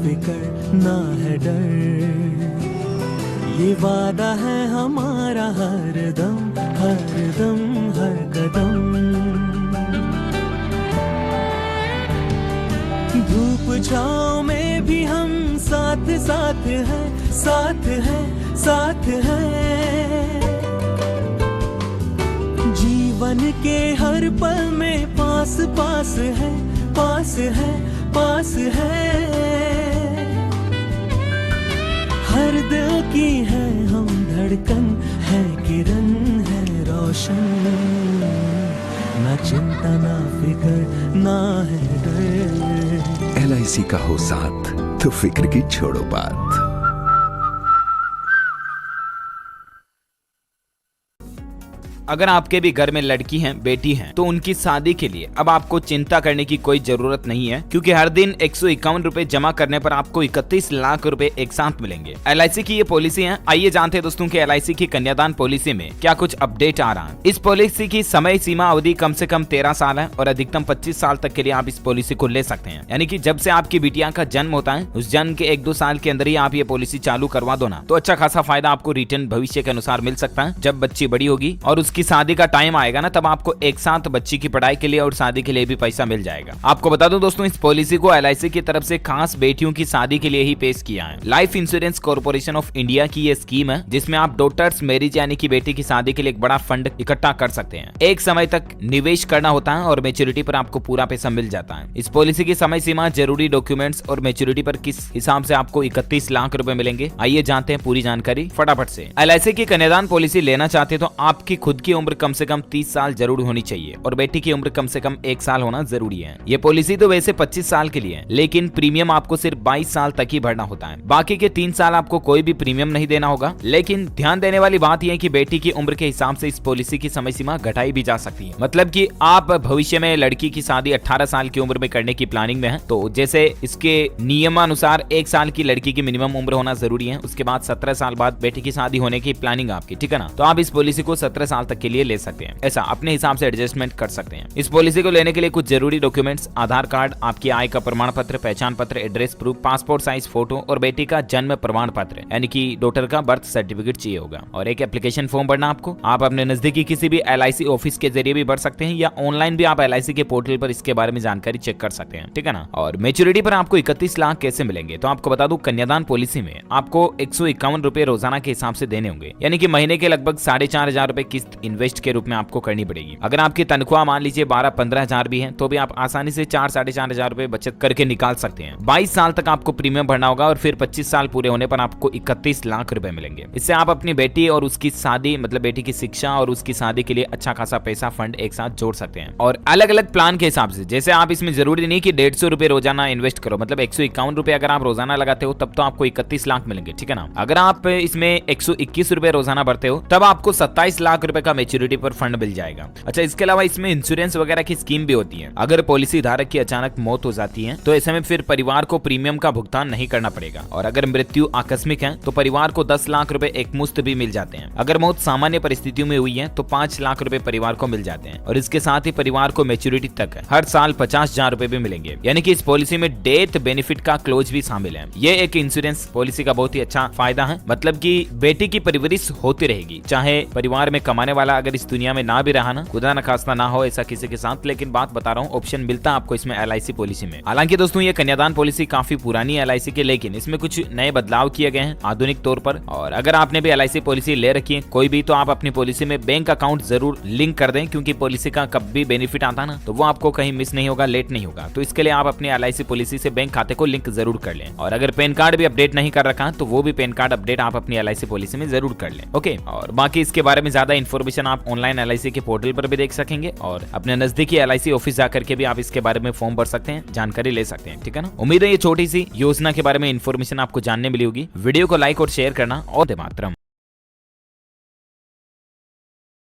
फिक्र ना है डर, ये वादा है हमारा हर दम हर कदम। धूप छाँव में भी हम साथ साथ हैं, साथ हैं, साथ हैं। जीवन के हर पल में पास पास है, पास है, पास है। हर दिल की है हम धड़कन, है किरण, है रोशन। ना चिंता ना फिक्र ना है डर। LIC का हो साथ तो फिक्र की छोड़ो बात। अगर आपके भी घर में लड़की हैं, बेटी हैं, तो उनकी शादी के लिए अब आपको चिंता करने की कोई जरूरत नहीं है, क्योंकि हर दिन 151 रुपए जमा करने पर आपको 31 लाख रुपए एक साथ मिलेंगे। LIC की ये पॉलिसी है। आइए जानते हैं दोस्तों कि LIC की कन्यादान पॉलिसी में क्या कुछ अपडेट आ रहा है। इस पॉलिसी की समय सीमा अवधि कम से कम 13 साल है और अधिकतम 25 साल तक के लिए आप इस पॉलिसी को ले सकते हैं। यानी कि जब से आपकी बिटिया का जन्म होता है, उस जन्म के 1-2 साल के अंदर ही आप ये पॉलिसी चालू करवा दो ना, तो अच्छा खासा फायदा आपको रिटर्न भविष्य के अनुसार मिल सकता है। जब बच्ची बड़ी होगी और उसकी शादी का टाइम आएगा ना, तब आपको एक साथ बच्ची की पढ़ाई के लिए और शादी के लिए भी पैसा मिल जाएगा। आपको बता दूं दोस्तों, इस पॉलिसी को LIC की तरफ से खास बेटियों की शादी के लिए ही पेश किया है। Life insurance corporation of India की ये स्कीम है, जिसमें आप डॉटर्स मैरिज यानी कि बेटी की शादी के लिए एक बड़ा फंड इकट्ठा कर सकते हैं। एक समय तक निवेश करना होता है और मैच्योरिटी पर आपको पूरा पैसा मिल जाता है। इस पॉलिसी की समय सीमा, जरूरी डॉक्यूमेंट्स और मैच्योरिटी पर किस हिसाब से आपको 31 लाख रुपए मिलेंगे, आइए जानते हैं पूरी जानकारी फटाफट से। LIC की कन्यादान पॉलिसी लेना चाहते तो आपकी खुद की उम्र कम से कम 30 साल जरूर होनी चाहिए और बेटी की उम्र कम से कम 1 साल होना जरूरी है। ये पॉलिसी तो वैसे 25 साल के लिए है, लेकिन प्रीमियम आपको सिर्फ 22 साल तक ही भरना होता है। बाकी के 3 साल आपको कोई भी प्रीमियम नहीं देना होगा। लेकिन ध्यान देने वाली बात यह है कि बेटी की उम्र के हिसाब से इस पॉलिसी की समय सीमा घटाई भी जा सकती है। मतलब कि आप भविष्य में लड़की की शादी 18 साल की उम्र में करने की प्लानिंग में है, तो जैसे इसके नियमानुसार 1 साल की लड़की की मिनिमम उम्र होना जरूरी है। उसके बाद 17 साल बाद बेटी की शादी होने की प्लानिंग आपकी, ठीक है ना, तो आप इस पॉलिसी को 17 साल तक के लिए ले सकते हैं। ऐसा अपने हिसाब से एडजस्टमेंट कर सकते हैं। इस पॉलिसी को लेने के लिए कुछ जरूरी डॉक्यूमेंट्स, आधार कार्ड, आपकी आय का प्रमाण पत्र, पहचान पत्र, address proof, passport size photo और बेटी का जन्म प्रमाण पत्र यानी कि डॉटर का बर्थ सर्टिफिकेट चाहिए होगा। और एक एप्लीकेशन फॉर्म भरना आपको। आप अपने नजदीकी किसी भी LIC ऑफिस के जरिए भी भर सकते हैं या ऑनलाइन भी आप LIC के पोर्टल पर इसके बारे में जानकारी चेक कर सकते हैं, ठीक है ना। और मैच्योरिटी पर आपको 31 लाख कैसे मिलेंगे, तो आपको बता दूं, कन्यादान पॉलिसी में आपको 151 रुपए रोजाना के हिसाब से देने होंगे, यानी कि महीने के लगभग 4,500 रुपए किस्त इन्वेस्ट के रूप में आपको करनी पड़ेगी। अगर आपकी तनख्वाह मान लीजिए 12-15 हजार भी है, तो भी आप आसानी से 4-4.5 हजार रुपए बचत करके निकाल सकते हैं। 22 साल तक आपको प्रीमियम भरना होगा और फिर 25 साल पूरे होने पर आपको 31 लाख रुपए मिलेंगे। इससे आप अपनी बेटी और उसकी शादी, मतलब बेटी की शिक्षा और उसकी शादी के लिए अच्छा खासा पैसा फंड एक साथ जोड़ सकते हैं। और अलग अलग प्लान के हिसाब से, जैसे आप इसमें जरूरी नहीं कि 150 रुपए रोजाना इन्वेस्ट करो, मतलब 151 रुपए अगर आप रोजाना लगाते हो तब तो आपको 31 लाख मिलेंगे, ठीक है ना। अगर आप इसमें 121 रुपए रोजाना भरते हो तब आपको 27 लाख रुपए का मैच्योरिटी पर फंड मिल जाएगा। अच्छा, इसके अलावा इसमें इंश्योरेंस वगैरह की स्कीम भी होती है। अगर पॉलिसी धारक की अचानक मौत हो जाती है तो ऐसे में फिर परिवार को प्रीमियम का भुगतान नहीं करना पड़ेगा। और अगर मृत्यु आकस्मिक है तो परिवार को 10 लाख रुपए एक मुश्त भी मिल जाते हैं। अगर मौत सामान्य परिस्थितियों में हुई है तो 5 लाख रुपए परिवार को मिल जाते हैं। और इसके साथ ही परिवार को मैच्योरिटी तक हर साल 50,000 रुपए भी मिलेंगे। यानी कि इस पॉलिसी में डेथ बेनिफिट का क्लोज भी शामिल है। ये एक इंश्योरेंस पॉलिसी का बहुत ही अच्छा फायदा है। मतलब कि बेटी की परवरिश होती रहेगी, चाहे परिवार में कमाने वाला अगर इस दुनिया में ना भी रहा ना, खुदा न खास्ता ना हो ऐसा किसी के साथ, लेकिन बात बता रहा हूँ, ऑप्शन मिलता है आपको इसमें LIC पॉलिसी में। हालांकि दोस्तों ये कन्यादान पॉलिसी काफी पुरानी है LIC की, लेकिन इसमें कुछ नए बदलाव किए गए हैं आधुनिक तौर पर। और अगर आपने भी LIC पॉलिसी ले रखी है कोई भी, तो आप अपनी पॉलिसी में बैंक अकाउंट जरूर लिंक कर दें, क्योंकि पॉलिसी का कब भी बेनिफिट आता ना, तो वो आपको कहीं मिस नहीं होगा, लेट नहीं होगा। तो इसके लिए आप अपनी LIC पॉलिसी से बैंक खाते को लिंक जरूर कर लें। और अगर पैन कार्ड भी अपडेट नहीं कर रखा तो वो भी पैन कार्ड अपडेट आप अपनी LIC पॉलिसी में जरूर कर लें। ओके, और बाकी इसके बारे में ज्यादा इन्फॉर्मेशन आप ऑनलाइन LIC के पोर्टल पर भी देख सकेंगे और अपने नजदीकी LIC ऑफिस जाकर के भी आप इसके बारे में फॉर्म भर सकते हैं, जानकारी ले सकते हैं, ठीक है ना। उम्मीद है ये छोटी सी योजना के बारे में इन्फॉर्मेशन आपको जानने मिली होगी। वीडियो को लाइक और शेयर करना और मातरम।